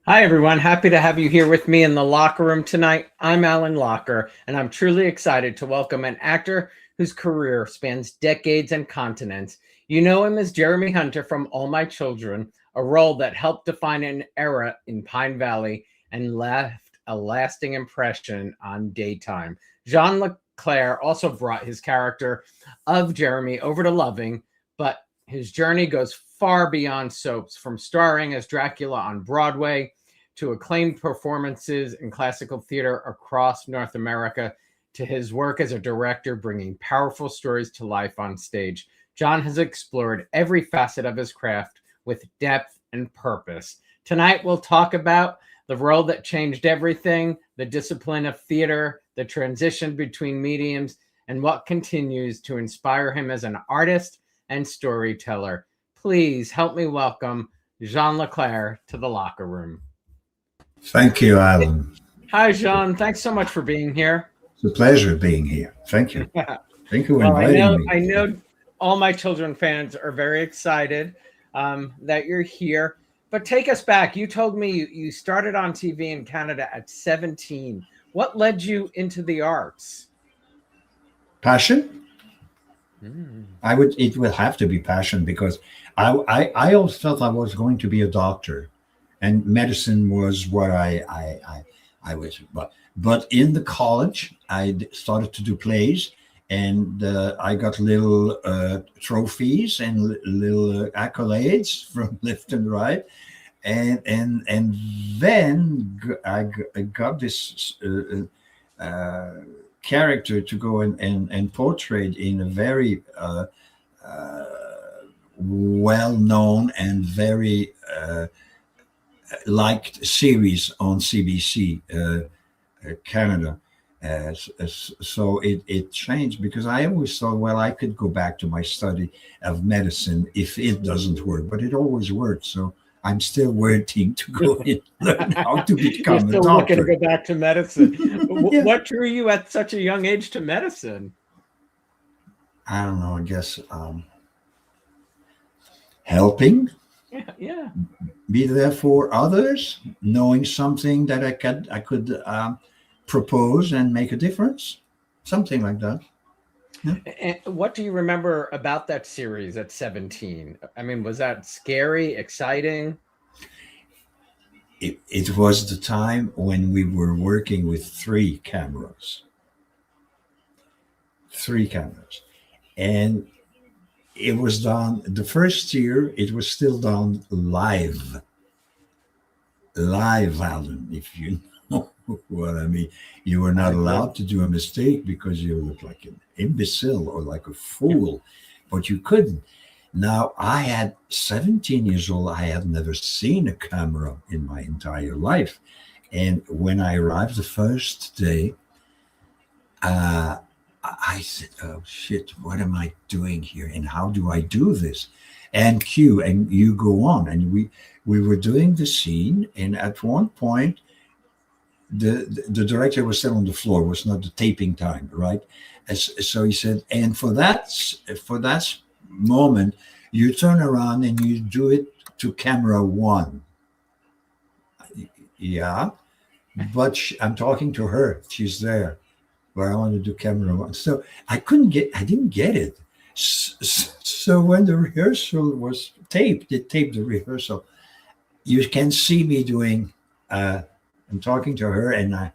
Hi, everyone. Happy to have you here with me in the locker room tonight. I'm Alan Locher, and I'm truly excited to welcome an actor whose career spans decades and continents. You know him as Jeremy Hunter from All My Children, a role that helped define an era in Pine Valley and left a lasting impression on daytime. Jean Leclerc also brought his character of Jeremy over to Loving, but his journey goes far beyond soaps, from starring as Dracula on Broadway to acclaimed performances in classical theater across North America, to his work as a director, bringing powerful stories to life on stage. John has explored every facet of his craft with depth and purpose. Tonight, we'll talk about the role that changed everything, the discipline of theater, the transition between mediums, and what continues to inspire him as an artist and storyteller. Please help me welcome Jean Leclerc to the locker room. Thank you, Alan. Hi, Jean. Thanks so much for being here. It's a pleasure being here. Thank you. Thank you for Well, inviting me. I know all my children fans are very excited that you're here. But take us back. You told me you started on TV in Canada at 17. What led you into the arts? Passion? It will have to be passion, because I always felt I was going to be a doctor, and medicine was what I was. But in the college, I started to do plays, and I got little trophies and little accolades from left and right, and then I got this character to go and portray in a very well-known and very liked series on CBC Canada. So it changed, because I always thought, well, I could go back to my study of medicine if it doesn't work, but it always worked. So I'm still waiting to go and learn how to become You're still a doctor. looking to go back to medicine. Yeah. What drew you at such a young age to medicine? I don't know. I guess helping. Yeah. Be there for others, knowing something that I could propose and make a difference, something like that. Yeah. And what do you remember about that series at 17? I mean, was that scary, exciting? It was the time when we were working with three cameras, and it was done the first year. It was still done live, Alan, if you know what I mean. You were not allowed to do a mistake, because you looked like an imbecile or like a fool, but you couldn't. Now, I had 17 years old. I had never seen a camera in my entire life. And when I arrived the first day, I said, oh, shit, what am I doing here? And how do I do this? And cue, and you go on. And we were doing the scene. And at one point, the director was still on the floor. It was not the taping time, right? So he said, and for that moment, you turn around and you do it to camera one. Yeah, but I'm talking to her. She's there. Where I want to do camera one. So I didn't get it. So when the rehearsal was taped, they taped the rehearsal. You can see me doing, I'm talking to her, and I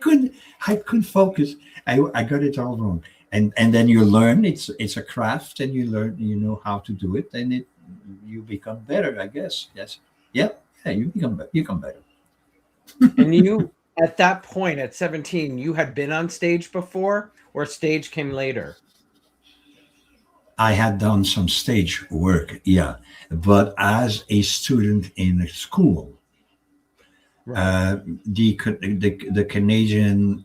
couldn't focus. I got it all wrong. And then you learn, it's a craft, and you learn, how to do it, and you become better, I guess. Yes. Yeah, you become better. And you, at that point, at 17, you had been on stage before, or stage came later? I had done some stage work, yeah, but as a student in a school. Right. The Canadian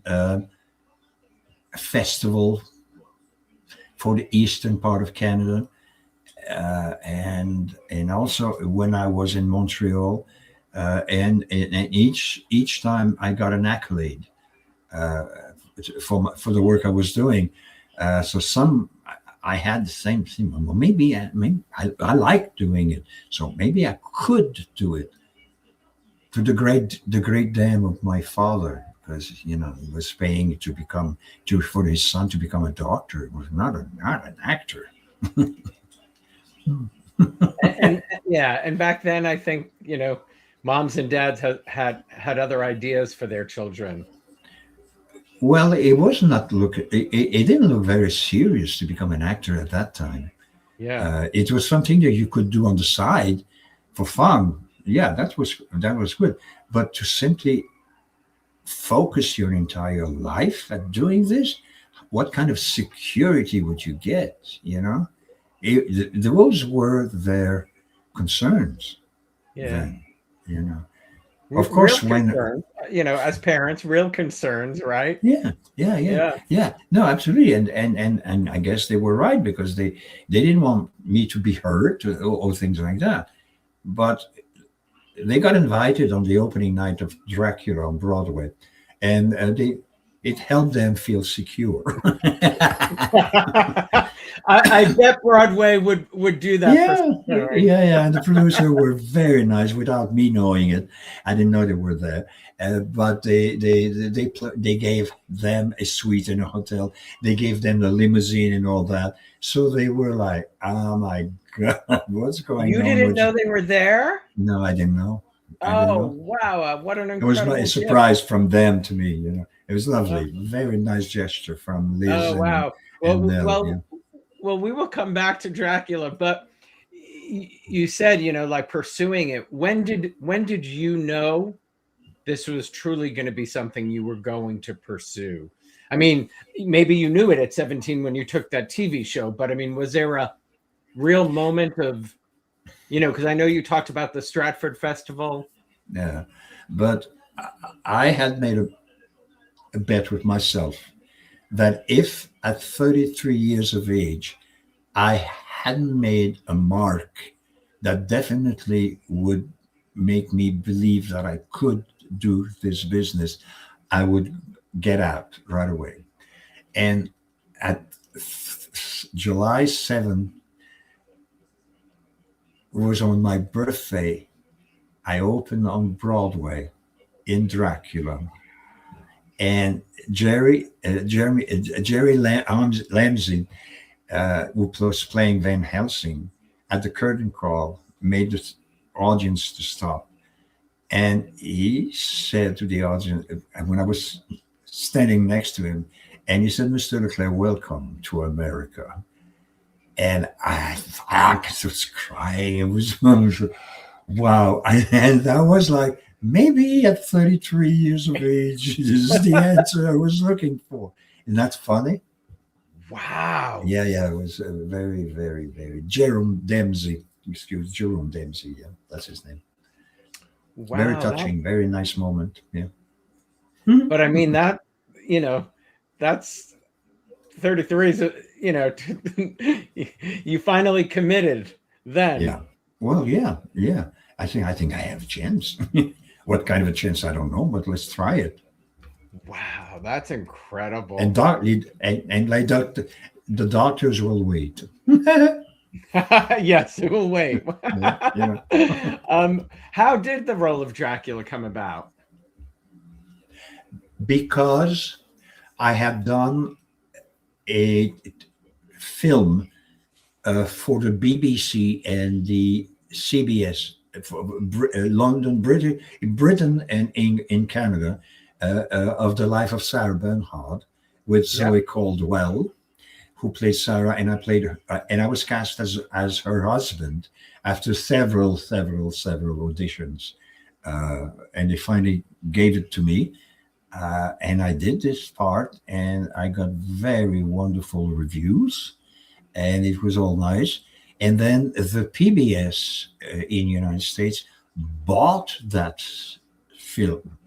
festival for the eastern part of Canada, and also when I was in Montreal, and each time I got an accolade for the work I was doing. So I had the same thing. Well, maybe I like doing it, so maybe I could do it. To the great dam of my father, because he was paying for his son to become a doctor. It was not an actor. And yeah, and back then I think moms and dads had other ideas for their children. Well, it was not look. It didn't look very serious to become an actor at that time. Yeah, It was something that you could do on the side for fun. Yeah, that was good. But to simply focus your entire life at doing this, what kind of security would you get? Those were their concerns yeah. then. You know, of Real course, when concerns, as parents, real concerns, right? yeah, yeah, yeah, Yeah. yeah. No, absolutely, and I guess they were right because they didn't want me to be hurt or things like that. But they got invited on the opening night of Dracula on Broadway, and it helped them feel secure. I bet Broadway would do that for Yeah, some time. yeah. And the producer were very nice without me knowing it. I didn't know they were there, but they gave them a suite in a hotel. They gave them the limousine and all that. So they were like, "Oh my God, what's going You on didn't with know you?" they were there? No, I didn't know. I didn't Oh, know. wow. What an It was incredible a gift. surprise from them to me. It was Uh, lovely. Very nice gesture from Liz oh, wow. and Well, Nell. Yeah. we will come back to Dracula, but you said, like pursuing it. When did you know this was truly going to be something you were going to pursue? I mean, maybe you knew it at 17 when you took that TV show, but I mean, was there a real moment of, because I know you talked about the Stratford Festival. Yeah. But I had made a bet with myself that if at 33 years of age I hadn't made a mark that definitely would make me believe that I could do this business, I would get out right away. And at July 7th was on my birthday. I opened on Broadway in Dracula, and Jerry Lamsey, who was playing Van Helsing, at the curtain call, made the audience to stop. And he said to the audience, when I was standing next to him, and he said, "Mr. Leclerc, welcome to America." And I was crying. It was wow. And I was like, maybe at 33 years of age, this is the answer I was looking for. And that's funny. Wow. Yeah. It was very, very, very. Jerome Dempsey. Yeah, that's his name. Very Wow. touching, very nice moment. Yeah. But I mean, that's 33 is, you finally committed then. Yeah. Well, yeah. I think I have a chance. What kind of a chance I don't know, but let's try it. Wow, that's incredible. And like the doctors will wait. Yes, we'll wait. Yeah. How did the role of Dracula come about? Because I had done a film for the BBC and the CBS for London, Britain, and in Canada, of the life of Sarah Bernhardt with Zoe Caldwell, who played Sarah, and I played her, and I was cast as her husband after several auditions, and they finally gave it to me. And I did this part, and I got very wonderful reviews, and it was all nice. And then the PBS in the United States bought that film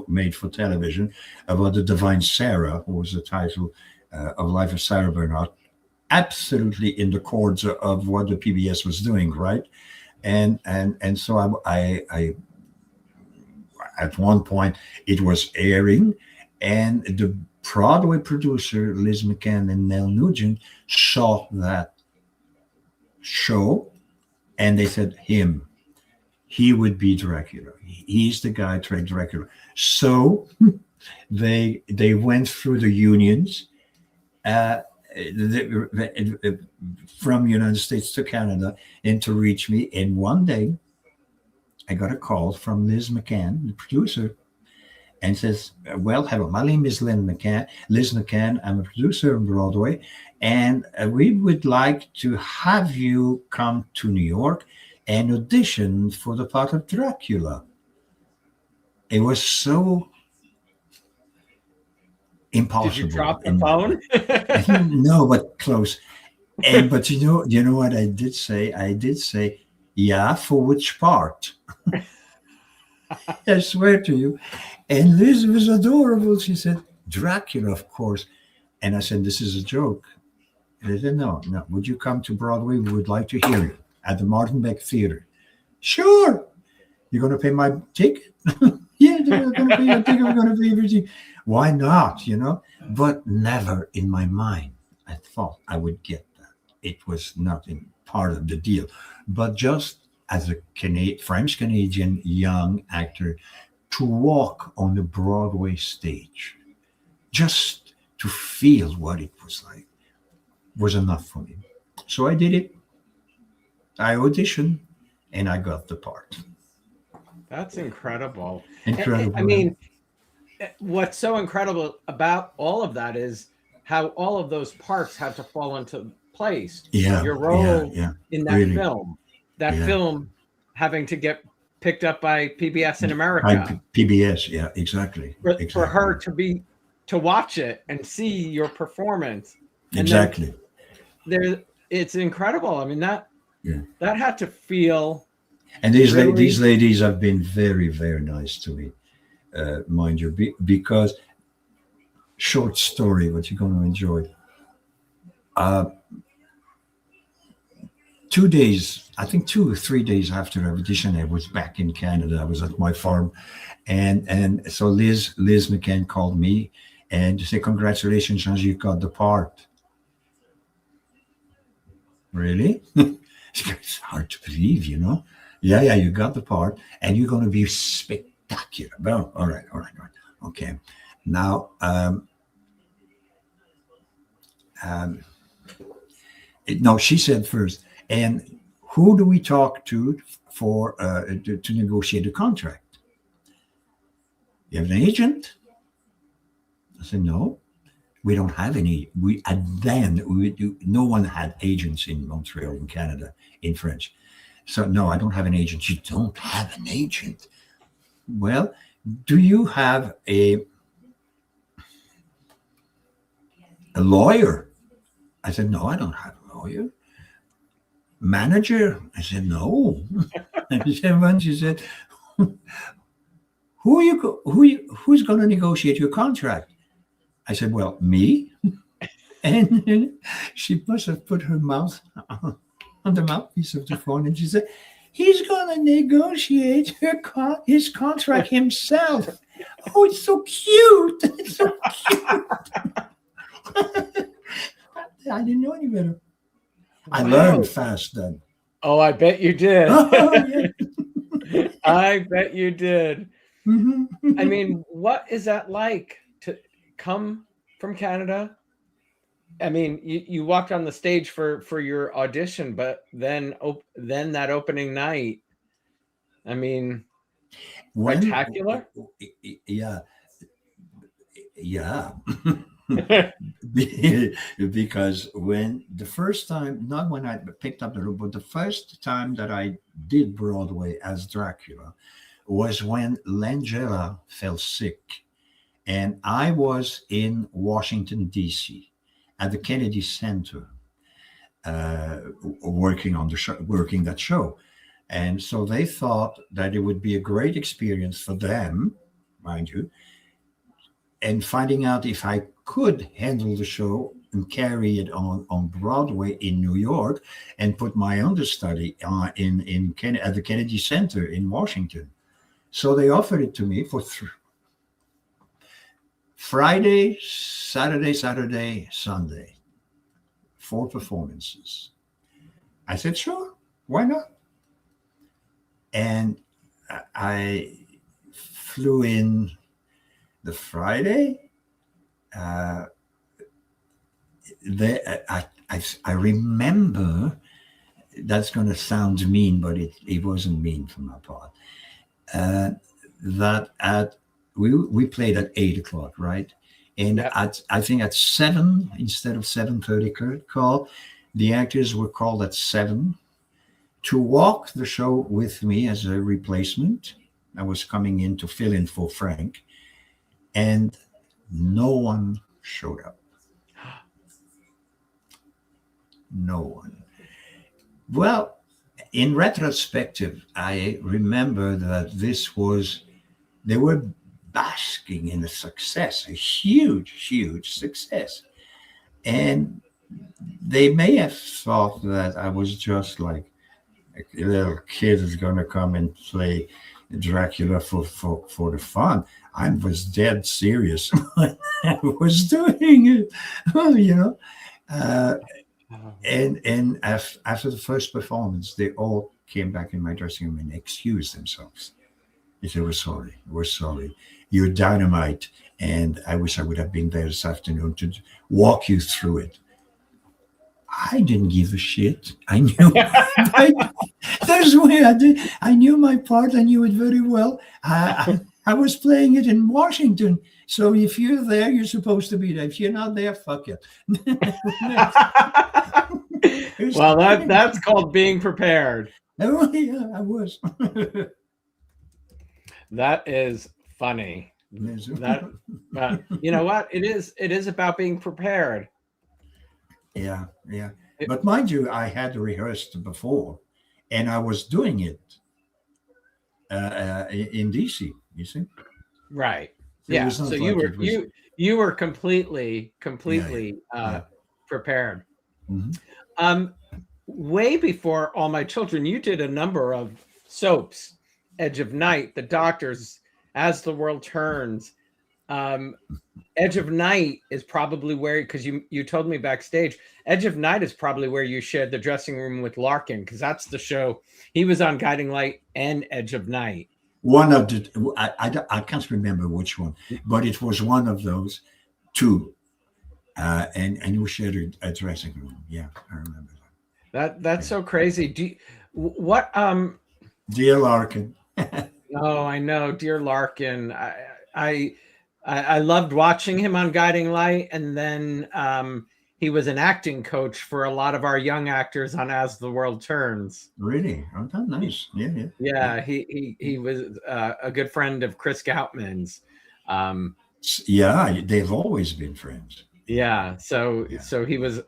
made for television about the Divine Sarah, who was the title of Life of Sarah Bernhardt, absolutely in the chords of what the PBS was doing, right? And so I at one point it was airing, and Broadway producer Liz McCann and Nell Nugent saw that show, and they said he would be Dracula. He's the guy to Dracula. So they went through the unions from United States to Canada and to reach me. And one day I got a call from Liz McCann, the producer, and says, well, hello, my name is Liz McCann. I'm a producer on Broadway, and we would like to have you come to New York and audition for the part of Dracula. It was so impossible. Did you drop the phone? No, but close. But you know what I did say? I did say, yeah, for which part? I swear to you. And Liz was adorable. She said, Dracula, of course. And I said, this is a joke. And I said, no. Would you come to Broadway? We would like to hear you at the Martin Beck Theater. Sure. You're going to pay my ticket? Yeah, they're going to pay your ticket. We're going to pay everything. Why not, But never in my mind I thought I would get that. It was not in part of the deal. But just as a French-Canadian young actor, to walk on the Broadway stage, just to feel what it was like, was enough for me. So I did it. I auditioned, and I got the part. That's incredible. Incredible. I mean, what's so incredible about all of that is how all of those parts had to fall into place. Yeah. Your role in that really. film, film having to get picked up by PBS in America. PBS, yeah, exactly. For her to watch it and see your performance. Exactly. It's incredible. I mean, that had to feel. And these ladies have been very, very nice to me, mind you, because short story, what you're going to enjoy. 2 days, I think 2 or 3 days after the audition, I was back in Canada. I was at my farm, and so Liz McCann called me and said, "Congratulations, Jean, you got the part." Really? It's hard to believe, Yeah, you got the part, and you're going to be spectacular. Well, all right. Okay. Now, no, she said first, and who do we talk to for to negotiate a contract? You have an agent? I said, no, we don't have any. No one had agents in Montreal, in Canada, in French. So, no, I don't have an agent. You don't have an agent? Well, do you have a lawyer? I said, no, I don't have a lawyer. Manager? I said, no. She said, who's going to negotiate your contract? I said, well, me. And she must have put her mouth on the mouthpiece of the phone, and she said, he's going to negotiate his contract himself. Oh, it's so cute. It's so cute. I didn't know any better. I learned fast then. Oh, I bet you did. I bet you did. I mean, what is that like to come from Canada? I mean, you walked on the stage for your audition, but then that opening night, I mean, spectacular. Yeah. Because when the first time, not when I picked up the role, but the first time that I did Broadway as Dracula was when Langella fell sick, and I was in Washington, D.C. at the Kennedy Center, working that show. And so they thought that it would be a great experience for them, mind you, and finding out if I could handle the show and carry it on Broadway in New York and put my understudy at the Kennedy Center in Washington. So they offered it to me for Friday, Saturday, Sunday, 4 performances. I said, sure, why not? And I flew in the Friday. I remember, that's going to sound mean, but it wasn't mean from my part. That we played at 8 o'clock, right? And Yeah. I think at 7 instead of 7:30 call, the actors were called at 7 to walk the show with me as a replacement. I was coming in to fill in for Frank, and no one showed up. No one. Well, in retrospective, I remember that they were basking in the success, a huge success. And they may have thought that I was just like a little kid is going to come and play Dracula for the fun. I was dead serious when I was doing it, you know. And after the first performance, they all came back in my dressing room and excused themselves. They said, we're sorry. You're dynamite. And I wish I would have been there this afternoon to walk you through it. I didn't give a shit. I knew. That's the way I did. I knew my part. I knew it very well. I was playing it in Washington. So if you're there, you're supposed to be there. If you're not there, fuck it. Well, that's called being prepared. Oh, yeah, I was. That is funny. That you know what? It is about being prepared. Yeah. But mind you, I had rehearsed before, and I was doing it in DC. You see, right? So yeah. So you were completely prepared. Mm-hmm. Way before All My Children, you did a number of soaps: Edge of Night, The Doctors, As the World Turns. Edge of Night is probably where, because you told me backstage, Edge of Night is probably where you shared the dressing room with Larkin, because that's the show he was on, Guiding Light and Edge of Night. One of the, I can't remember which one, but it was one of those two, and you shared a dressing room. Yeah, I remember that. That's so crazy. Dear Larkin. Oh, I know, dear Larkin. I loved watching him on Guiding Light, and then he was an acting coach for a lot of our young actors on As the World Turns. Really? Oh, that's nice. Yeah. Yeah, he was a good friend of Chris Goutman's. Yeah, they've always been friends. Yeah, so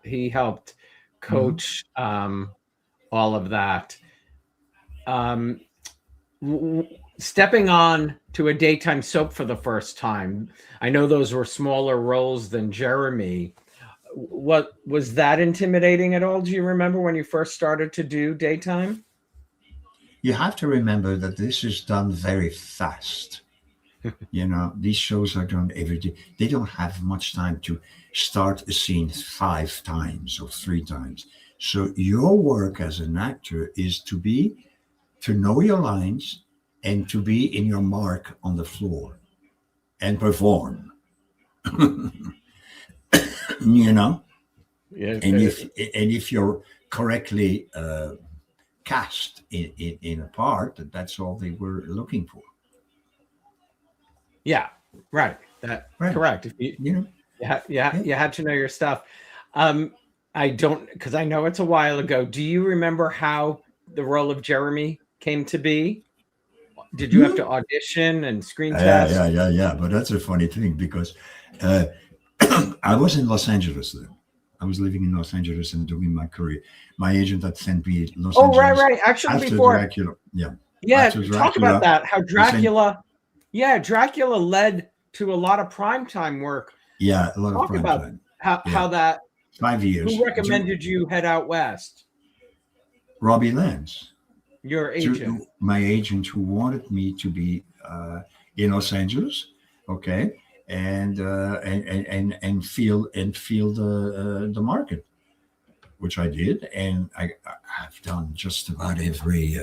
he helped coach all of that. Stepping on to a daytime soap for the first time, I know those were smaller roles than Jeremy. What was that intimidating at all? Do you remember when you first started to do daytime? You have to remember that this is done very fast. These shows are done every day. They don't have much time to start a scene 5 times or 3 times. So your work as an actor is to know your lines and to be in your mark on the floor and perform. Yeah. And if you're correctly cast in a part, that's all they were looking for. Yeah, right. Right. Correct. If you had to know your stuff. I don't, because I know it's a while ago. Do you remember how the role of Jeremy came to be? Did you have to audition and screen test? Yeah. But that's a funny thing because I was in Los Angeles then. I was living in Los Angeles and doing my career. My agent had sent me Los Angeles. Oh, right. Actually, before Dracula, talk about that. How Dracula, Dracula led to a lot of primetime work. Yeah, a lot of primetime. Talk about how that 5 years. Who recommended you head out west? Robbie Lance. Your agent. My agent, who wanted me to be in Los Angeles. Okay. and feel the market, which I did, and I've done just about every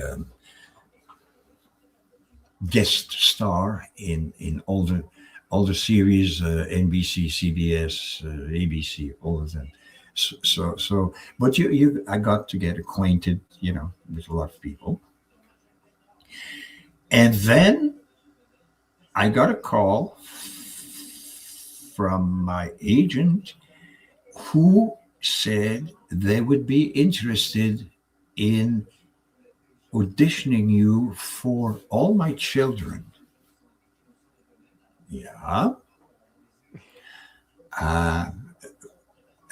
guest star in all the series, NBC, CBS, ABC, all of them. So, but I got to get acquainted, with a lot of people, and then I got a call from my agent who said they would be interested in auditioning you for All My Children. Yeah.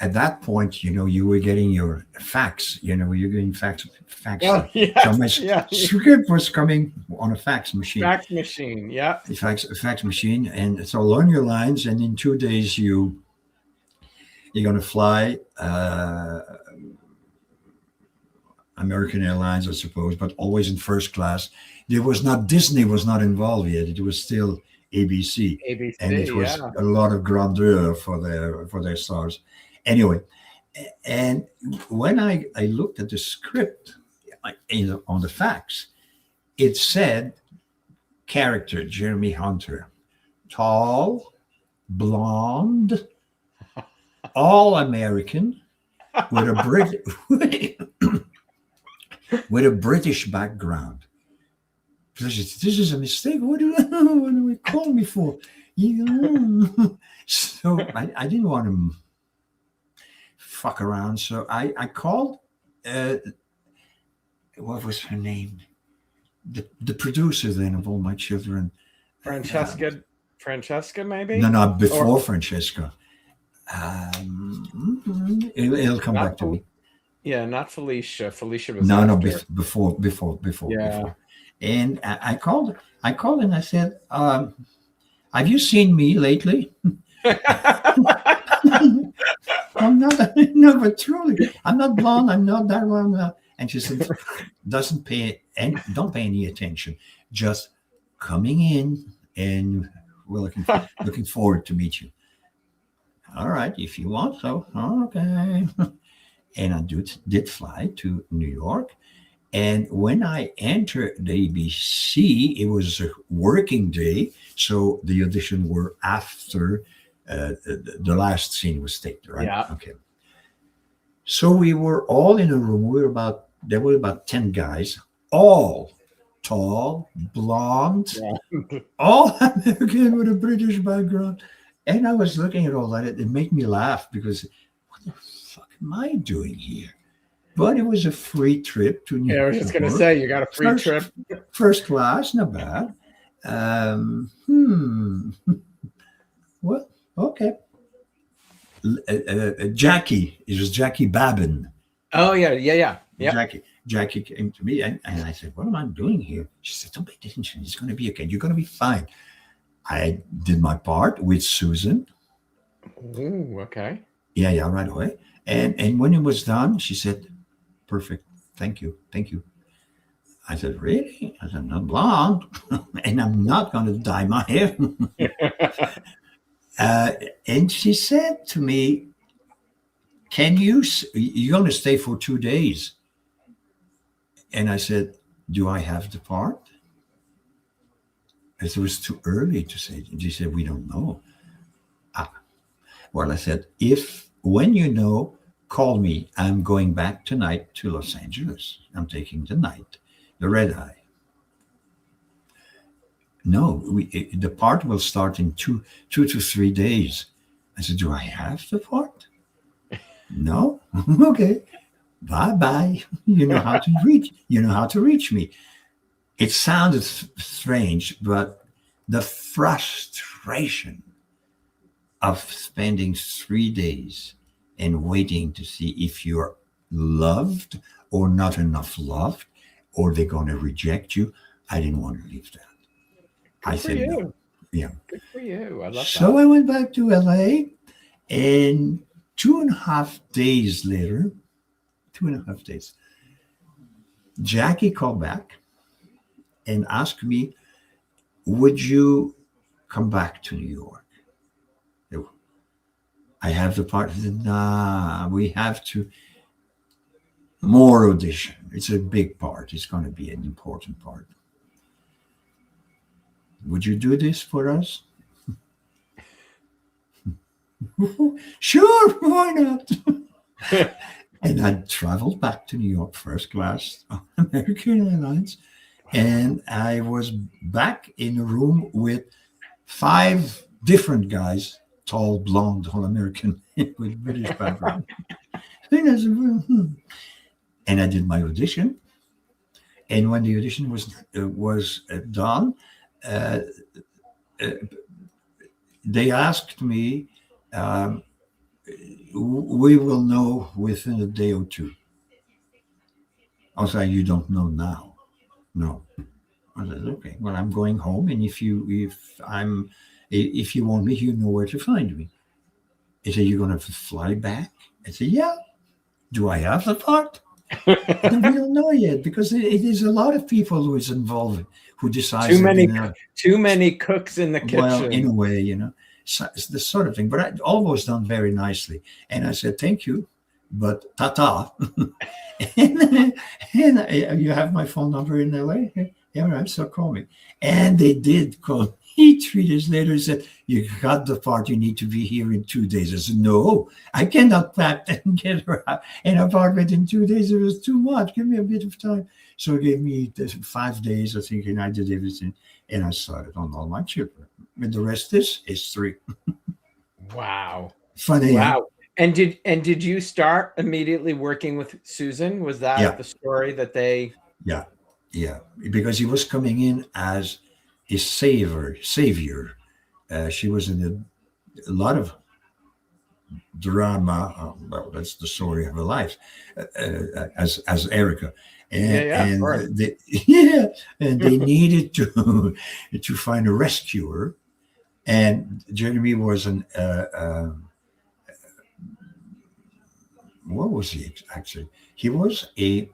At that point, you were getting your fax. You're getting fax. Oh, So my script was coming on a fax machine. Fax machine, yeah. Fax machine, and so learn your lines, and in 2 days you're going to fly. American Airlines, I suppose, but always in first class. Disney was not involved yet. It was still ABC, and it was a lot of grandeur for their stars. Anyway, and when I looked at the script on the fax, it said character Jeremy Hunter, tall, blonde, all American, with a British background. This is a mistake. What do we call me for? So I didn't want to fuck around. So I called. What was her name? The producer then of All My Children. Francesca, maybe? No, before Francesca. It'll come back to me. Yeah, not Felicia. Felicia was before. Yeah. Before. And I called and I said, have you seen me lately? I'm not, no, but truly, I'm not blonde. I'm not that one. And she said, don't pay any attention. Just coming in, and we're looking forward to meet you. All right, if you want so. Okay. And I did fly to New York. And when I entered the ABC, it was a working day. So the audition were after the last scene was taped, right? Yeah. Okay. So we were all in a room. There were about 10 guys, all tall, blonde, all American with a British background. And I was looking at all that. It made me laugh because what the fuck am I doing here? But it was a free trip to New York. Yeah, I was just going to say, you got a free trip. First class, not bad. Well, okay. Jackie, it was Jackie Babin. Oh, yeah. Jackie came to me and I said, what am I doing here? She said, don't pay attention. It's going to be okay. You're going to be fine. I did my part with Susan. Ooh, okay. Yeah, right away. And when it was done, she said, perfect. Thank you. I said, really? I said, I'm not blonde and I'm not going to dye my hair. And she said to me, you're going to stay for 2 days. And I said, do I have the part? It was too early to say. She said, we don't know. Well, I said, when you know, call me. I'm going back tonight to Los Angeles. I'm taking the red eye. No, the part will start in 2 to 3 days. I said, do I have the part? No? Okay. Bye-bye. You know how to reach me. It sounded strange, but the frustration of spending 3 days and waiting to see if you're loved or not enough loved, or they're going to reject you. I didn't want to leave that. Good I said, you. No. Yeah. Good for you. I love that. So I went back to LA, and 2.5 days later, Jackie called back and asked me, would you come back to New York? I have the part. Nah, we have to more audition. It's a big part. It's going to be an important part. Would you do this for us? Sure, why not? And I traveled back to New York first class on American Airlines. And I was back in a room with 5 different guys, tall, blonde, all American with British background. And I said, and I did my audition. And when the audition was done, uh, uh, they asked me, we will know within a day or two. I was like, you don't know now? No. I said, okay, well, I'm going home. And if you want me, you know where to find me. He said, you're going to fly back? I said, yeah. Do I have the part? We don't know yet, because it is a lot of people who is involved, who decide too many cooks in the kitchen. Well, in a way, so it's the sort of thing. But I always done very nicely, and I said thank you, but ta-ta. and you have my phone number in LA? Yeah, right. So call me, and they did call me 3 days later. He said, you got the part, you need to be here in 2 days. I said, no, I cannot pack and get her out an apartment in 2 days. It was too much. Give me a bit of time. So he gave me 5 days, I think, and I did everything. And I started on all my children. And the rest is history. Wow. Funny. Wow. And did you start immediately working with Susan? Was that the story that they... Yeah. Because he was coming in as his savior. She was in a lot of drama. Well, that's the story of her life, as Erica. And they needed to find a rescuer, and Jeremy was what was he actually? He was a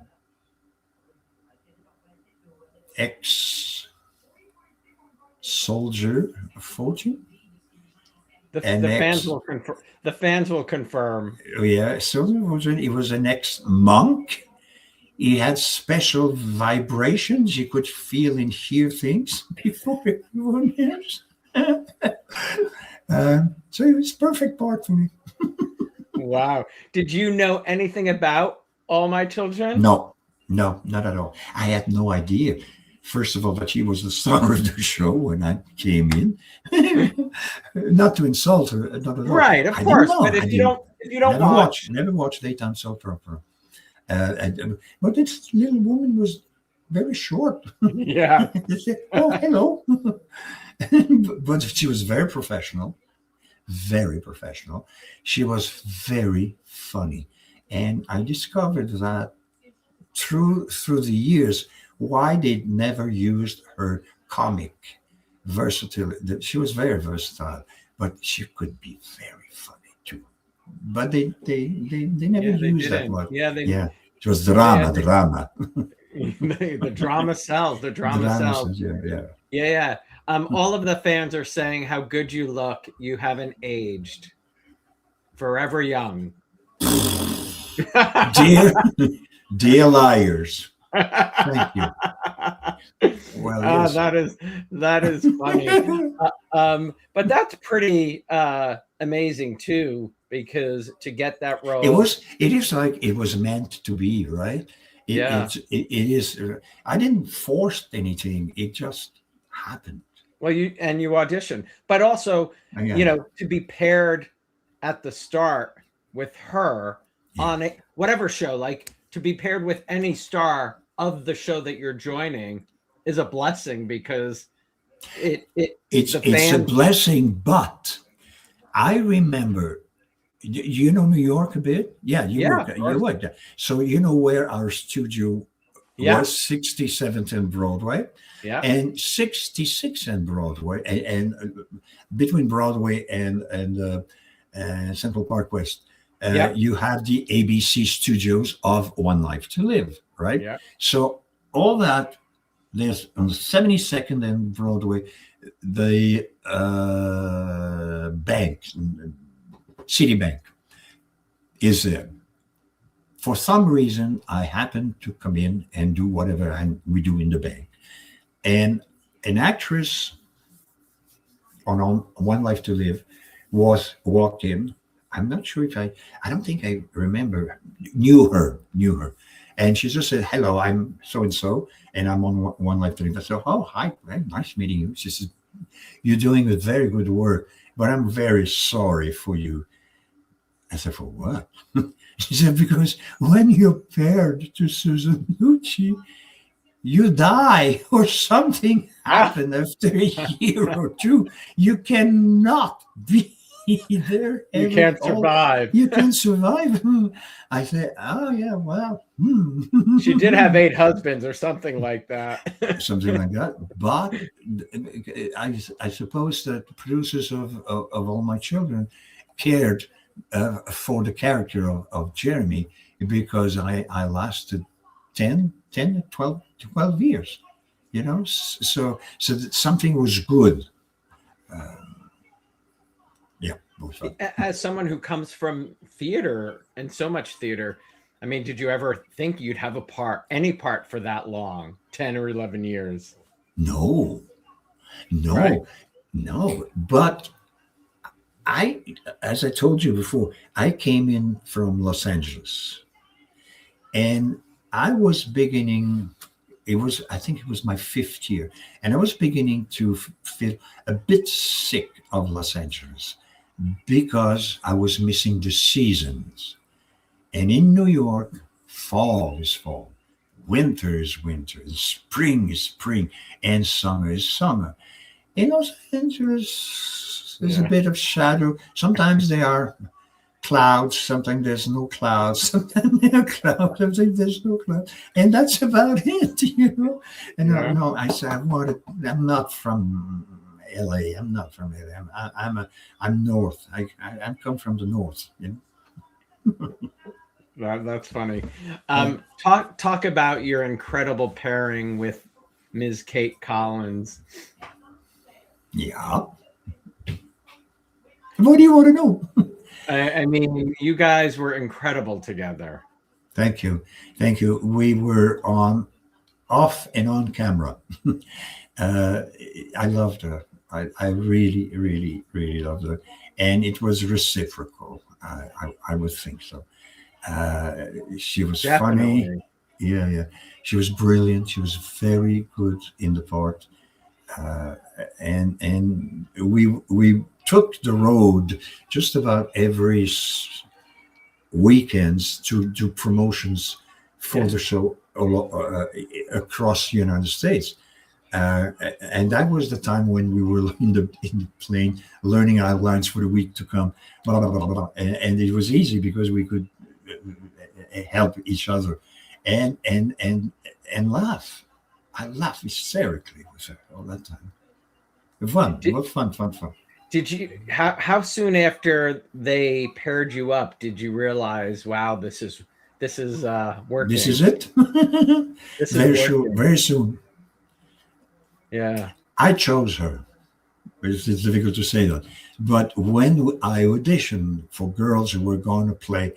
ex-soldier of fortune. The fans will confirm. Yeah, soldier of fortune. He was an ex-monk. He had special vibrations. You could feel and hear things before everyone else. So it was perfect part for me. Wow. Did you know anything about All My Children? No, not at all. I had no idea. First of all, that she was the star of the show when I came in. Not to insult her, not at all. Right, of course. But if you don't never watch daytime soap opera. But this little woman was very short. Yeah. Oh, hello. But she was very professional. Very professional. She was very funny. And I discovered that through the years, why they never used her comic versatility. She was very versatile, but she could be very funny too. But they never used that one. It was drama. The drama sells. The drama sells. Yeah. All of the fans are saying how good you look. You haven't aged. Forever young. Dear liars. Thank you. Well, yes. that is funny. But that's pretty amazing too, because to get that role, it is like it was meant to be, right? It is. I didn't force anything. It just happened. Well, you auditioned, but also, to be paired at the start with her on whatever show, like to be paired with any star of the show that you're joining is a blessing, because it's a blessing. But I remember, you know New York a bit? Yeah, you worked there. So you know where our studio was, 67th and Broadway, and 66th and Broadway, and between Broadway and Central Park West. You have the ABC studios of One Life to Live, right? Yeah. So all that, there's on 72nd and Broadway, the bank, Citibank is there. For some reason, I happened to come in and do whatever we do in the bank. And an actress on One Life to Live walked in. I'm not sure if I don't think I remember, knew her. And she just said, hello, I'm so-and-so, and I'm on One Life to Live. I said, oh, hi, very nice meeting you. She said, you're doing a very good work, but I'm very sorry for you. I said, for what? She said, because when you're paired to Susan Lucci, you die or something happened after a year or two. You cannot be there. You can't survive. You can survive. I said, oh, yeah, well. She did have 8 husbands or something like that. Something like that. But I suppose that the producers of All My Children cared for the character of Jeremy, because I lasted 10, 12 years, so that something was good. As someone who comes from theater and so much theater, I mean, did you ever think you'd have any part for that long, 10 or 11 years? No. Right? No. But as I told you before, I came in from Los Angeles, and I was beginning, I think it was my 5th year, and I was beginning to feel a bit sick of Los Angeles because I was missing the seasons. And in New York, fall is fall, winter is winter, spring is spring, and summer is summer. In Los Angeles, there's a bit of shadow. Sometimes there are clouds, sometimes there's no clouds, sometimes there are clouds, sometimes there's no clouds. And that's about it, And no, I said, I'm not from LA. I'm not from LA. I'm North. I come from the North, That's funny. Talk about your incredible pairing with Ms. Kate Collins. Yeah. What do you want to know? I mean, you guys were incredible together. Thank you. We were off and on camera. I loved her. I really, really, really loved her. And it was reciprocal. I would think so. She was Definitely funny. Yeah. She was brilliant. She was very good in the part. And we took the road just about every weekends to do promotions for the show across the United States. And that was the time when we were in the plane learning outlines for the week to come, blah, blah, blah, blah. And it was easy because we could help each other and laugh. I laughed hysterically with her all that time. Fun. Did you? How soon after they paired you up did you realize, wow, this is working? This is it. This is very soon. Yeah. I chose her. It's difficult to say that, but when I auditioned for girls who were going to play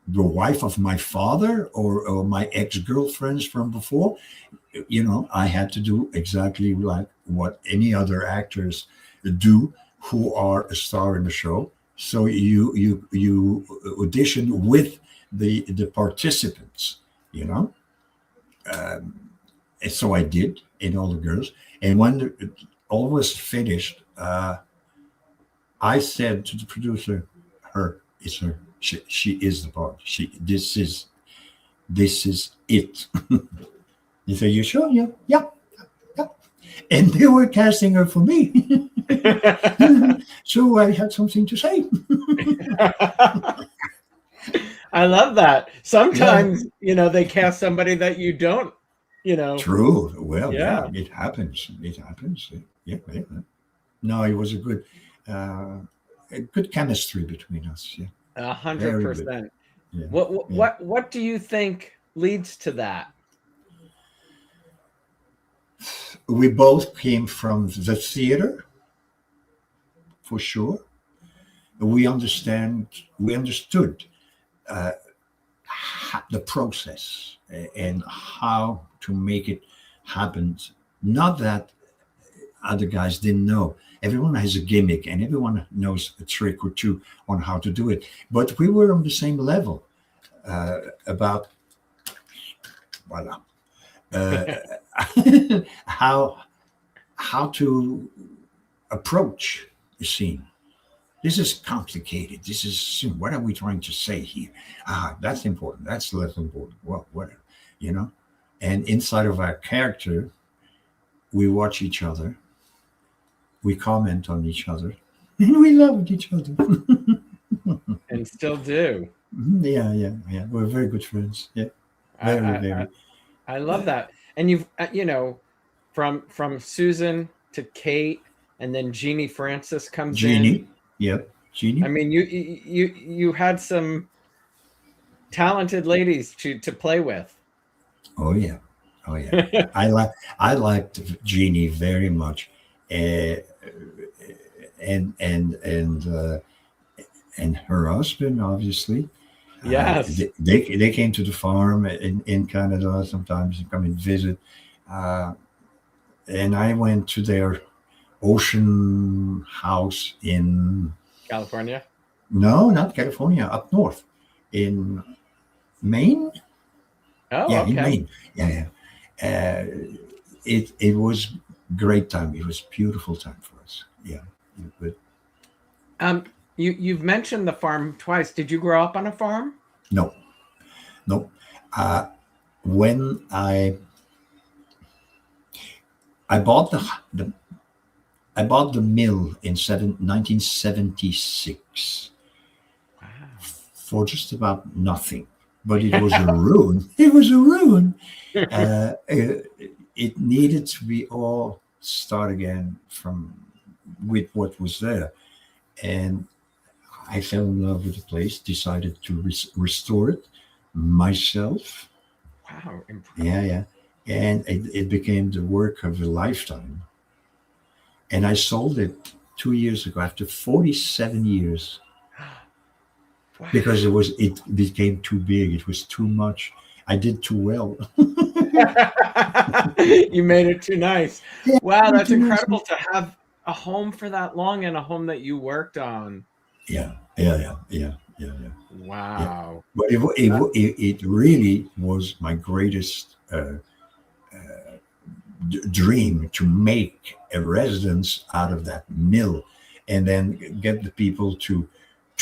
the wife of my father or my ex-girlfriends from before, I had to do exactly like what any other actors do who are a star in the show. So you audition with the participants, And so I did in all the girls. And when all was finished, I said to the producer, it's her. She is the part. This is it. He said, you sure? Yeah. And they were casting her for me. So I had something to say. I love that. Sometimes, they cast somebody that you don't, True. Well, yeah, it happens. Yeah. No, it was a good chemistry between us. Yeah. 100%. Yeah. What do you think leads to that? We both came from the theater, for sure. We understood uh, the process and how to make it happen. Not that other guys didn't know. Everyone has a gimmick and everyone knows a trick or two on how to do it. But we were on the same level about voila, uh, how to approach a scene. This is complicated. This is what are we trying to say here? That's important. That's less important. Well, whatever, you know. And inside of our character, we watch each other, we comment on each other, and we love each other. And still do. Yeah, yeah, yeah. We're very good friends. Yeah, I, very, I, very. I love that. And you've, from Susan to Kate, and then Jeannie Francis comes in. Jeannie. Yep, I Jeannie. mean, you had some talented ladies to play with. Oh yeah, oh yeah. I liked Jeannie very much, uh, and and her husband obviously. Yes. They came to the farm in Canada sometimes and come and visit, uh, and I went to their ocean house in California. no, not California, up north in Maine. Oh, Yeah, in okay. Maine. Yeah, yeah. It was great time. It was beautiful time for us. Yeah, but Um, you've mentioned the farm twice. Did you grow up on a farm? no, no. Uh, when I bought the I bought the mill in 1976 Wow. for just about nothing, but it was a ruin. It was a ruin. It needed to be all start again from with what was there, and I fell in love with the place. Decided to restore it myself. Wow, Yeah, incredible. yeah, and it became the work of a lifetime. And I sold it 2 years ago after 47 years because Wow. it became too big. It was too much. I did too well. You made it too nice. Yeah, Wow, that's too nice. incredible to have a home for that long and a home that you worked on. Yeah, yeah, yeah, yeah, yeah, yeah, yeah. Wow. But That, it really was my greatest dream to make a residence out of that mill, and then get the people to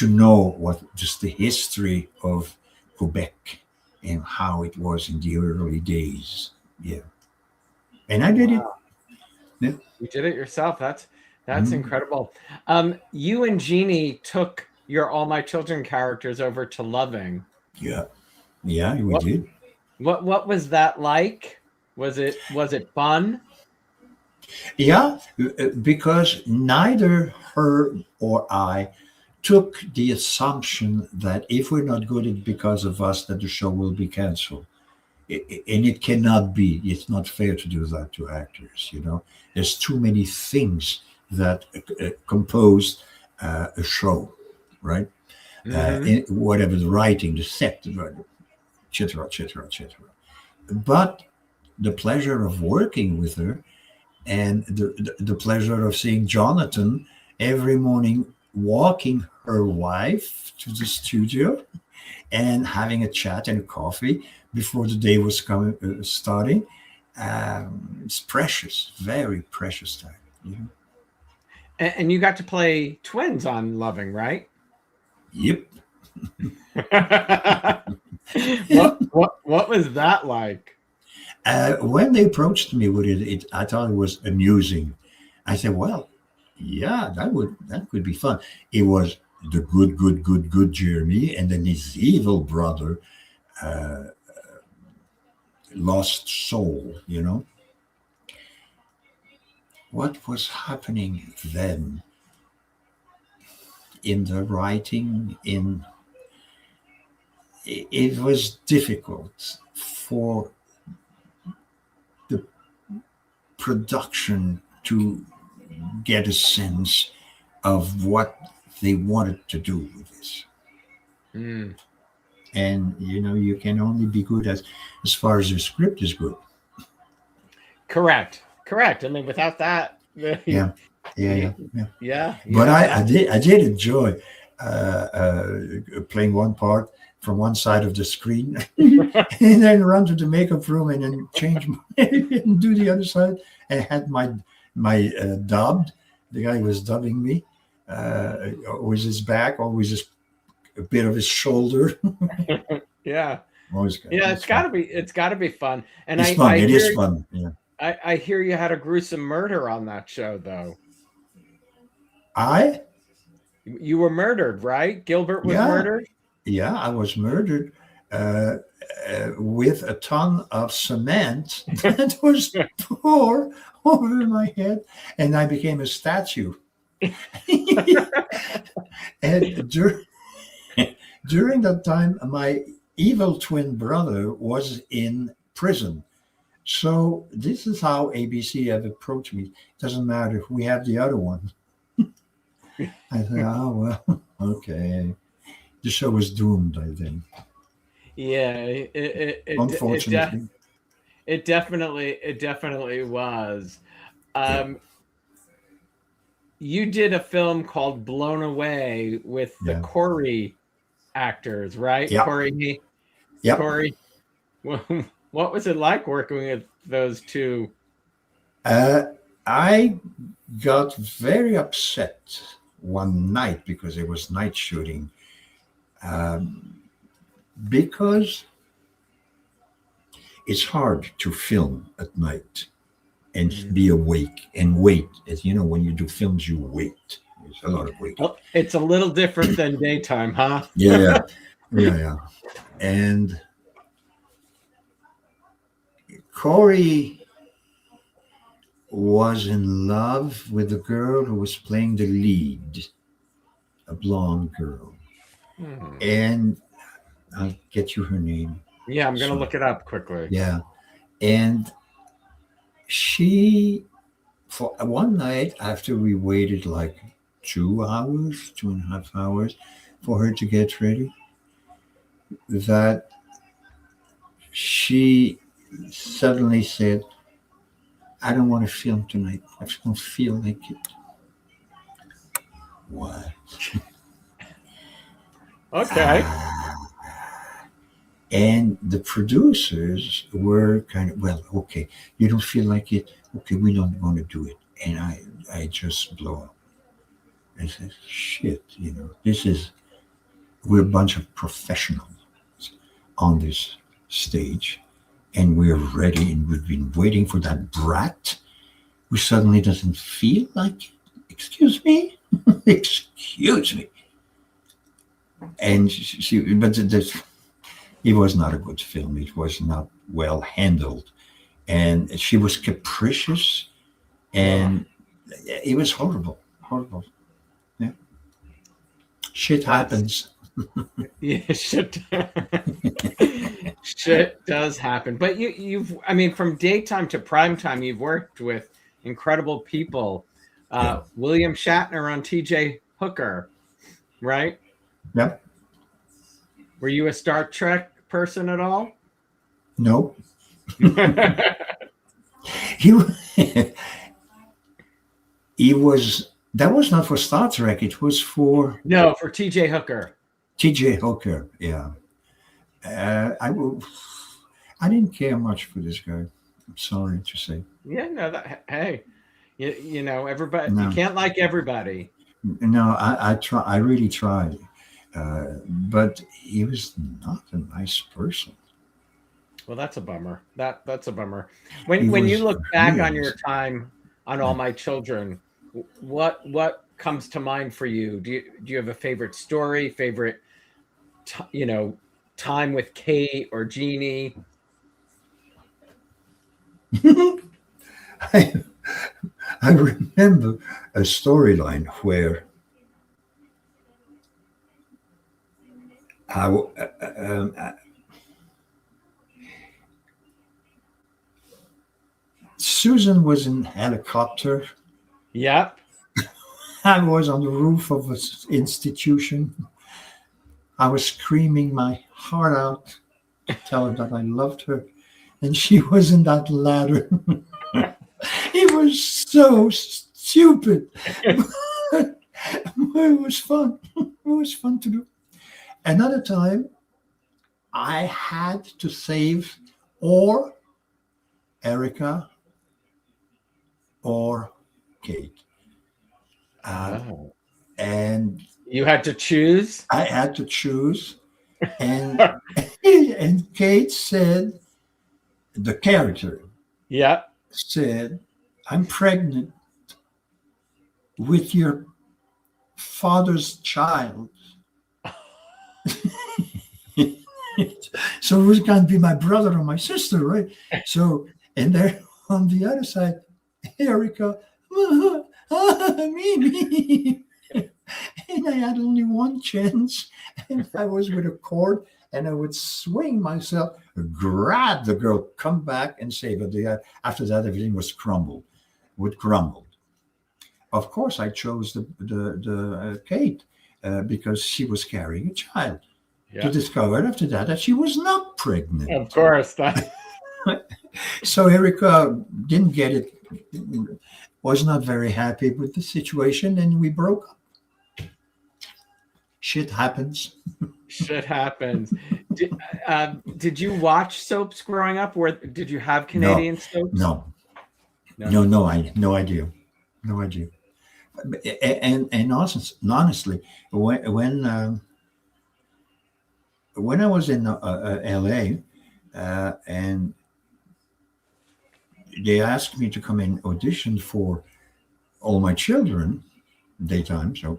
know what just the history of Quebec and how it was in the early days. Yeah, and I did it. wow. Yeah, You did it yourself. That's mm, incredible. You and Jeannie took your All My Children characters over to Loving. yeah, yeah, we What did. what was that like? Was it fun? Yeah, because neither her or I took the assumption that if we're not good, it's because of us that the show will be canceled. And it cannot be. It's not fair to do that to actors. There's too many things that compose a show, right? Hmm. Whatever the writing, the set, etc., etc., etc. But the pleasure of working with her and the pleasure of seeing Jonathan every morning walking her wife to the studio and having a chat and a coffee before the day was coming starting. It's precious, very precious time. And you got to play twins on Loving, right? Yep. What was that like? When they approached me with it, I thought it was amusing. I said, "Well, yeah, that could be fun." It was the good Jeremy, and then his evil brother, uh, lost soul. What was happening then in the writing? It was difficult for the production to get a sense of what they wanted to do with this. Mm. And you can only be good as far as your script is good. Correct. I mean, without that, Yeah, yeah. yeah, you But have I did enjoy playing one part from one side of the screen, and then run to the makeup room and then change and do the other side. And had my dubbed, the guy who was dubbing me, always his back, always a bit of his shoulder. yeah, Always good. yeah. It's got to be fun. And It's fun. It is fun. Yeah. I hear you had a gruesome murder on that show, though. I You were murdered, right? Gilbert was Yeah. murdered. Yeah, I was murdered with a ton of cement that was poured over my head, and I became a statue. And during that time, my evil twin brother was in prison. So this is how ABC have approached me. Doesn't matter if we have the other one. I said, oh, well, okay. The show was doomed, I think. Yeah, Unfortunately. it definitely was. Yeah. You did a film called Blown Away with the Yeah. Corey actors, right? Yep. Yep. Corey. What was it like working with those two? I got very upset one night because it was night shooting. Because it's hard to film at night and be awake and wait. As you know, when you do films, you wait. There's a lot of waiting. Well, it's a little different than daytime, huh? Yeah. And Corey was in love with the girl who was playing the lead, a blonde girl. And I'll get you her name. Yeah, I'm going to look it up quickly. Yeah. And she, for one night after we waited like 2.5 hours for her to get ready, that she suddenly said, I don't want to film tonight. I just don't feel like it. What? Okay. And the producers were kind of, well, okay, you don't feel like it. Okay, we don't want to do it. And I just blow up. I said, shit, we're a bunch of professionals on this stage, and we're ready, and we've been waiting for that brat who suddenly doesn't feel like it. Excuse me? Excuse me. And it was not a good film. It was not well handled. And she was capricious, and it was horrible. Yeah. Shit happens. Yeah, shit does happen. But I mean, from daytime to primetime, you've worked with incredible people. William Shatner on TJ Hooker, right? Yep. Were you a Star Trek person at all? No. He was. That was not for Star Trek. It was for for TJ Hooker. TJ Hooker. Yeah. I didn't care much for this guy. I'm sorry to say. Yeah. No. Hey. You know, everybody. No. You can't like everybody. No. I really tried. But he was not a nice person. Well, that's a bummer. That's a bummer. When you look back on your time on All My Children, what comes to mind for you? Do you have a favorite story, favorite time with Kate or Jeannie? I remember a storyline where Susan was in helicopter. Yep. I was on the roof of an institution. I was screaming my heart out to tell her that I loved her, and she was in that ladder. It was so stupid. It was fun. It was fun to do. Another time, I had to save or Erica or Kate. Oh. And You had to choose? I had to choose. And and Kate said, the character Yep. said, I'm pregnant with your father's child. So it was going to be my brother or my sister, right? So, and there on the other side, Erica, me. And I had only one chance, and I was with a cord, and I would swing myself, grab the girl, come back, and save her. After that, everything was crumbled. Of course, I chose the Kate because she was carrying a child. To discover after that she was not pregnant. Of course. So Erica didn't get it, was not very happy with the situation, and we broke up. Shit happens. Shit happens. Did you watch soaps growing up? Or did you have Canadian soaps? No idea. And honestly, when I was in LA, and they asked me to come and audition for All My Children, daytime. So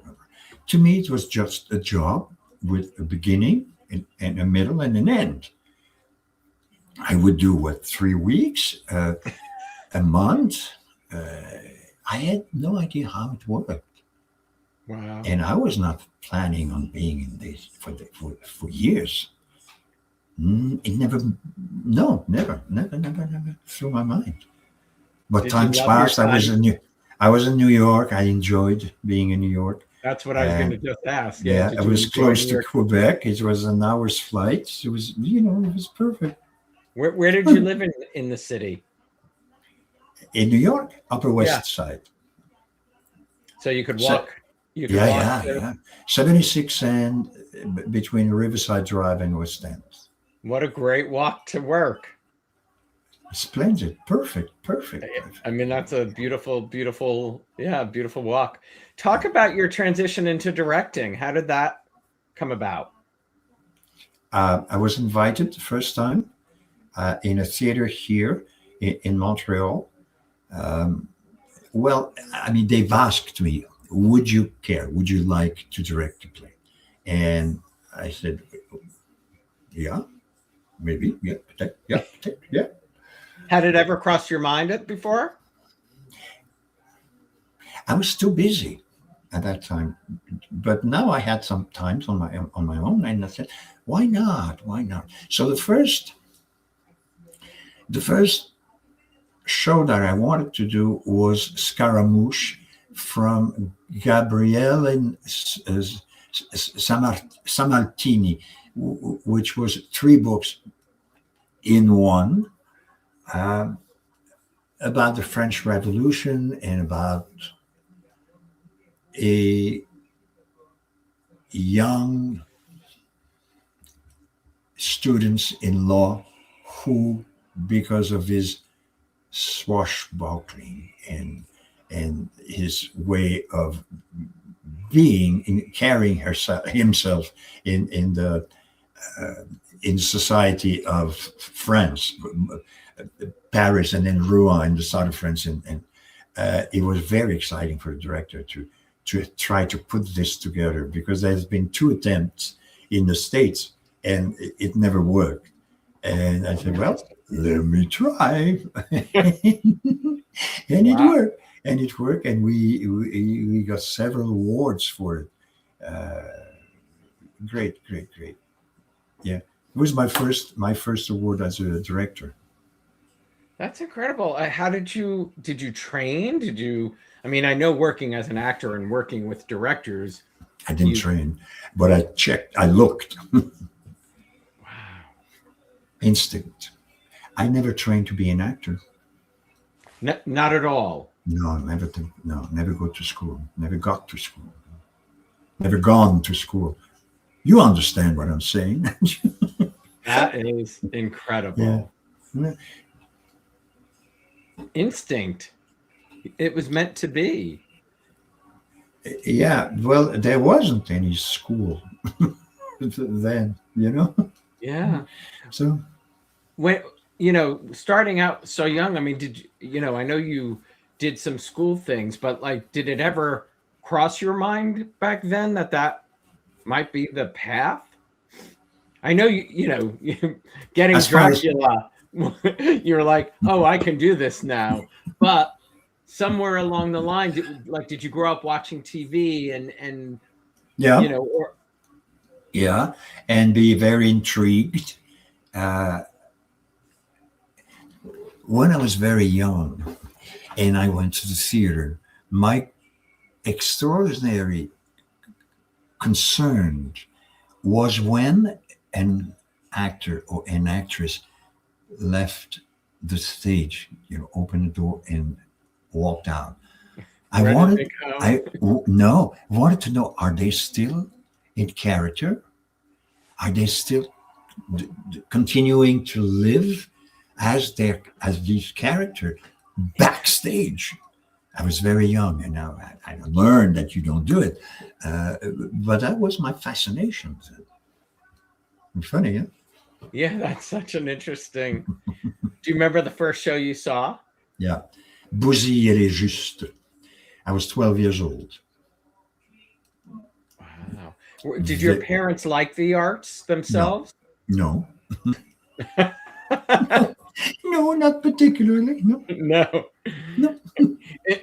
to me, it was just a job with a beginning and a middle and an end. I would do 3 weeks, a month. I had no idea how it worked. Wow. And I was not planning on being in this for years. It never through my mind. But times passed. I was in New York. I enjoyed being in New York. That's what I was going to just ask. Yeah, it was close to Quebec. It was an hour's flight. It was, it was perfect. Where did you live in the city? In New York, Upper West Side. So you could walk. Yeah. 76 and between Riverside Drive and West End. What a great walk to work. Splendid. Perfect. I mean, that's a beautiful walk. Talk about your transition into directing. How did that come about? I was invited the first time in a theater here in Montreal. They've asked me, would you care? Would you like to direct a play? And I said, yeah, maybe. Yeah. Had it ever crossed your mind before? I was too busy at that time, but now I had some times on my own, and I said, why not? So the first show that I wanted to do was Scaramouche from Gabriele and Sammartini, which was 3 books in one, about the French Revolution and about a young student in law who, because of his swashbuckling and his way of carrying himself in the society of France, Paris, and then Rouen in the south of France, and it was very exciting for the director to try to put this together, because there's been 2 attempts in the States and it never worked. And I said, well, let me try. And it worked. And we got several awards for it. Great. Yeah. It was my first award as a director. That's incredible. How did you train? I mean, I know working as an actor and working with directors. I didn't train, but I checked. I looked. Wow. Instinct. I never trained to be an actor. Not at all. No, never. No, never go to school. Never got to school. Never gone to school. You understand what I'm saying? That is incredible. Yeah. Instinct. It was meant to be. Yeah. Well, there wasn't any school then, Yeah. So When starting out so young, I mean, did you, I know you did some school things, but like, did it ever cross your mind back then that might be the path? I know getting as far as Dracula, you're like, oh, I can do this now. But somewhere along the line, did you grow up watching TV and yeah, or yeah, and be very intrigued. When I was very young and I went to the theater, my extraordinary concern was when an actor or an actress left the stage, opened the door and walked out. I wanted to know, are they still in character? Are they still continuing to live as these characters backstage? I was very young, and now I learned that you don't do it. But that was my fascination. Funny, yeah? Yeah, that's such an interesting. Do you remember the first show you saw? Yeah. Bousy et les Justes. I was 12 years old. Wow. Did your parents like the arts themselves? No. No, not particularly. No. No.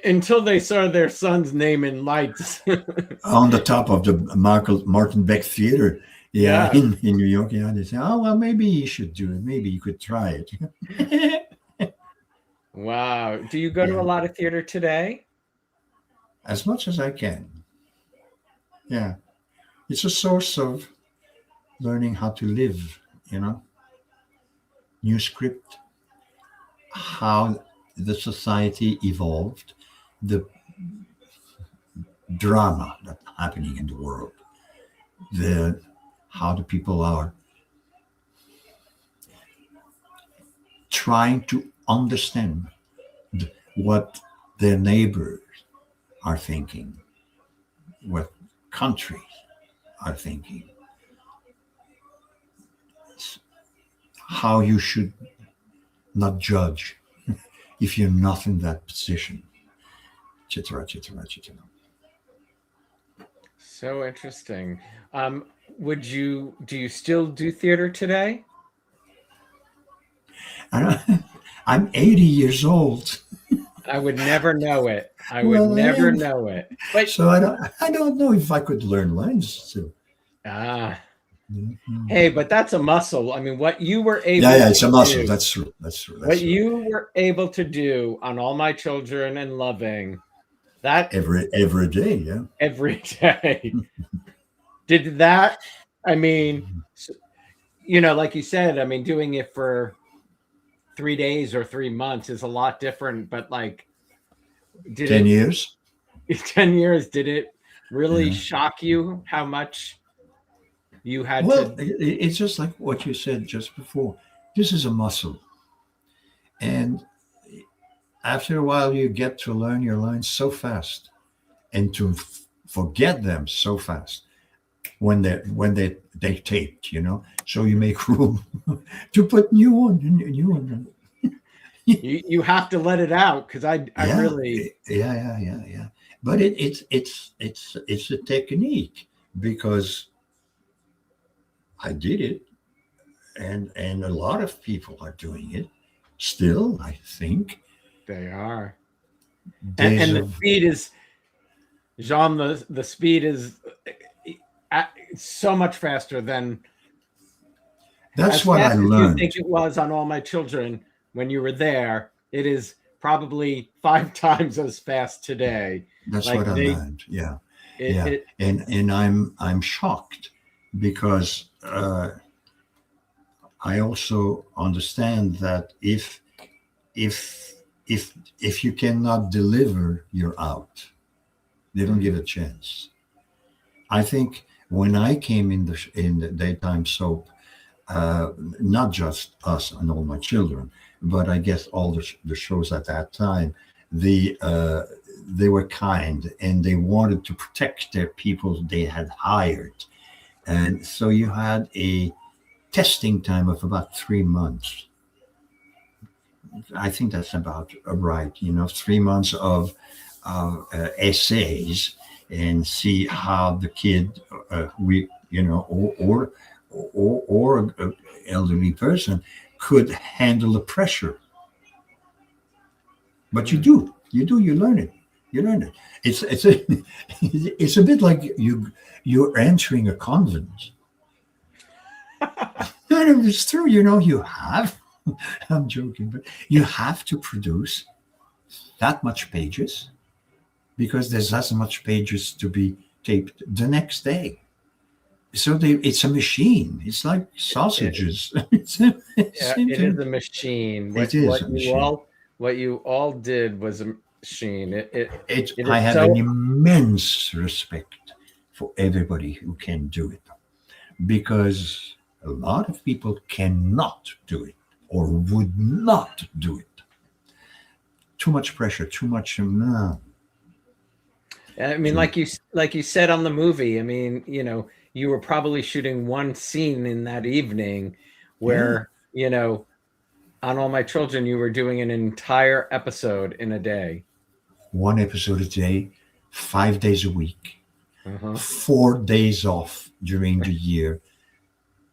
Until they saw their son's name in lights. On the top of the Martin Beck Theater. Yeah, in New York. Yeah, they say, oh, well, maybe you should do it. Maybe you could try it. Wow. Do you go to a lot of theater today? As much as I can. Yeah. It's a source of learning how to live, New script, how the society evolved, the drama that's happening in the world, how the people are trying to understand what their neighbors are thinking, what countries are thinking, how you should not judge if you're not in that position, etc., etc., etc. So interesting. Do you still do theater today? I'm 80 years old. I would never know it. I would never know it. But so I don't know if I could learn lines still. Hey, but that's a muscle. I mean, what you were able to it's a muscle. Do, that's true. What you were able to do on All My Children and Loving, that every day, yeah. Every day. Did that, I mean, like you said, I mean, doing it for 3 days or 3 months is a lot different, but like 10 years. 10 years, did it really shock you how much you had it's just like what you said just before. This is a muscle. And after a while, you get to learn your lines so fast and to forget them so fast when they taped, so you make room to put new one. You have to let it out because I really. Yeah. But it's a technique because I did it, and a lot of people are doing it still. I think they are, and the speed is, Jean. The speed is so much faster than. That's what I learned. You think it was on All My Children when you were there? It is probably 5 times as fast today. That's Like what I they, learned. Yeah, it, yeah, it, and I'm shocked because I also understand that if if you cannot deliver, you're out. They don't give a chance. I think when I came in the daytime soap, not just us and all my children, but I guess all the shows at that time, the they were kind and they wanted to protect their people they had hired, and so you had a testing time of about 3 months. I think that's about right. 3 months of essays and see how the kid, or an elderly person could handle the pressure. But you learn it. You learn it. It's a it's a bit like you're entering a convent. No, it's true. You have. I'm joking, but you have to produce that much pages because there's as much pages to be taped the next day. So it's a machine. It's like sausages. yeah, it is a machine. It is a machine. What you all did was a machine. It I is have an so. immense respect for everybody who can do it because a lot of people cannot do it or would not do it. Too much pressure, too much. I mean, like you said on the movie. I mean, you were probably shooting one scene in that evening, Yeah, where on All My Children you were doing an entire episode in a day. one episode a day, 5 days a week, Uh-huh. 4 days off during the year,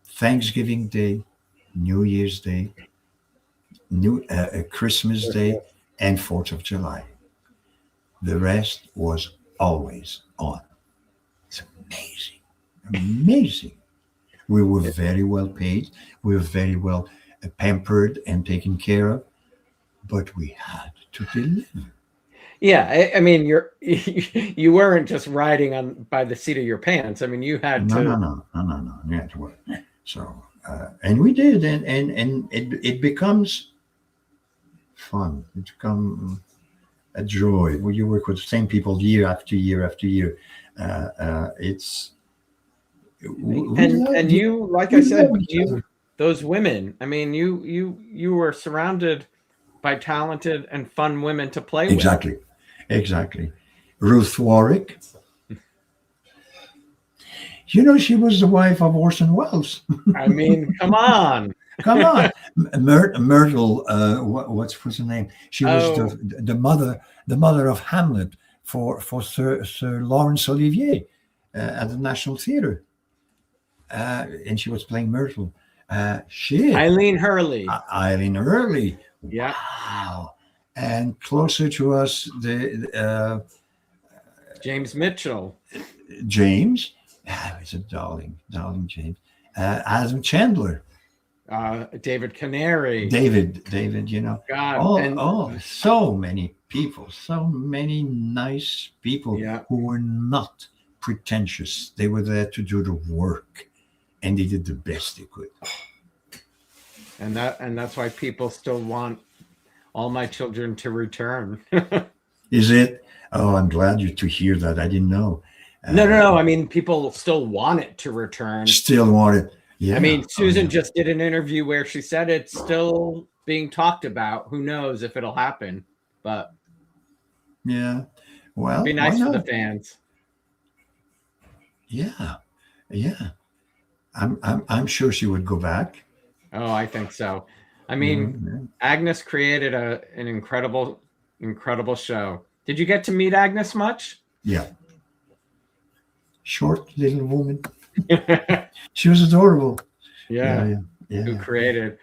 Thanksgiving Day, New Year's Day, Christmas Day, and 4th of July. The rest was always on. It's amazing, amazing. We were very well paid. We were very well pampered and taken care of, but we had to deliver. Yeah, I mean, you weren't just riding on by the seat of your pants. I mean, you had No, no, to. no, no, no, no. We had to work. So, and we did, and it becomes fun. It becomes a joy. When you work with the same people year after year after year, it's we And you, like I we said, love each other. those women. I mean, you were surrounded by talented and fun women to play with. Exactly, exactly. Ruth Warwick. She was the wife of Orson Welles. I mean, come on. Come on, Myrtle. What's her name? She was Oh, the mother of Hamlet for Sir Laurence Olivier at the National Theatre, and she was playing Myrtle. Shit, Eileen Hurley. Eileen Early. Yeah. Wow, and closer to us, the James Mitchell. James. He's a darling James. Adam Chandler. David Canary. David, God. And so many people, so many nice people yeah. who were not pretentious. They were there to do the work, and they did the best they could. And that's why people still want All My Children to return. Is it? Oh, I'm glad to hear that. I didn't know. No. I mean, people still want it to return. Still want it. Yeah. I mean, Susan just did an interview where she said it's still being talked about. Who knows if it'll happen? But yeah, well, it'd be nice for the fans. Yeah. I'm sure she would go back. Oh, I think so. I mean, Agnes created an incredible show. Did you get to meet Agnes much? Yeah. Short little woman. She was adorable. Yeah. Who created.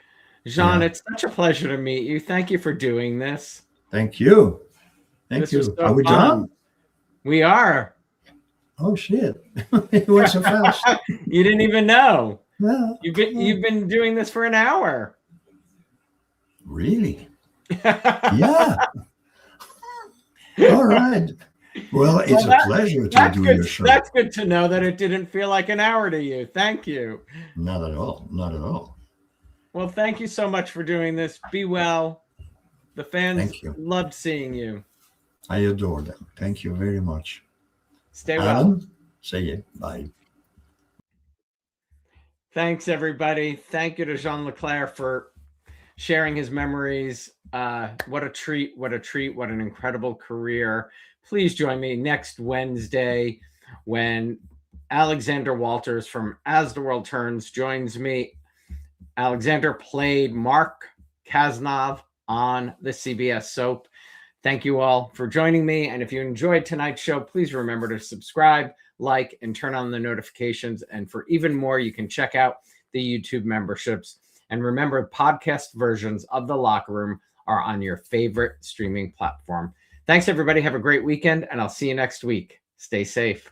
Jean, Yeah. it's such a pleasure to meet you. Thank you for doing this. Thank you. This was so Are we fun. done? We are. Oh shit! It went so fast. You didn't even know. Yeah. You've been doing this for an hour. Really? Yeah. All right. Well, it's a pleasure to do your show. That's good to know that it didn't feel like an hour to you. Thank you. Not at all. Not at all. Well, thank you so much for doing this. Be well. The fans loved seeing you. I adore them. Thank you very much. Stay well. Alan, say it. Bye. Thanks, everybody. Thank you to Jean Leclerc for sharing his memories. What a treat. What a treat. What an incredible career. Please join me next Wednesday when Alexander Walters from As the World Turns joins me. Alexander played Mark Kasnov on the CBS soap. Thank you all for joining me. And if you enjoyed tonight's show, please remember to subscribe, like, and turn on the notifications. And for even more, you can check out the YouTube memberships. And remember, podcast versions of The Locker Room are on your favorite streaming platform. Thanks, everybody. Have a great weekend, and I'll see you next week. Stay safe.